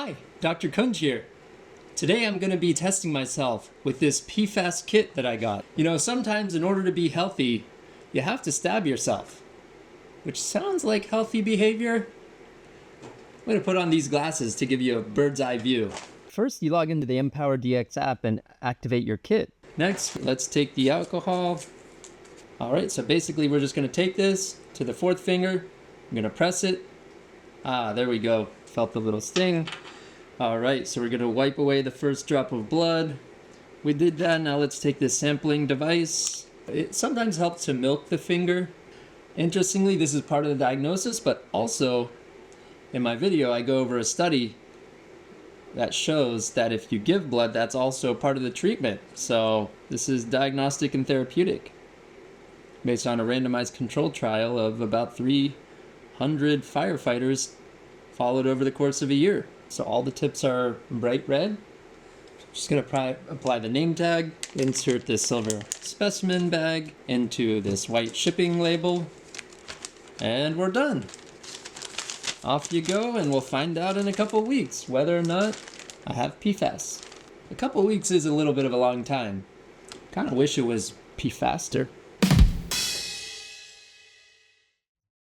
Hi, Dr. Kunj here. Today I'm going to be testing myself with this PFAS kit that I got. You know, sometimes in order to be healthy, you have to stab yourself, which sounds like healthy behavior. I'm going to put on these glasses to give you a bird's eye view. First, you log into the Empower DX app and activate your kit. Next, let's take the alcohol. All right, so basically we're just going to take this to the fourth finger. I'm going to press it. There we go. Felt the little sting. All right, so we're going to wipe away the first drop of blood. We did that. Now let's take this sampling device. It sometimes helps to milk the finger. Interestingly, this is part of the diagnosis, but also in my video, I go over a study that shows that if you give blood, that's also part of the treatment. So this is diagnostic and therapeutic based on a randomized controlled trial of about 300 firefighters followed over the course of a year. So all the tips are bright red. Just going to apply the name tag, insert this silver specimen bag into this white shipping label, and we're done. Off you go, and we'll find out in a couple weeks whether or not I have PFAS. A couple weeks is a little bit of a long time. Kind of wish it was PFASter.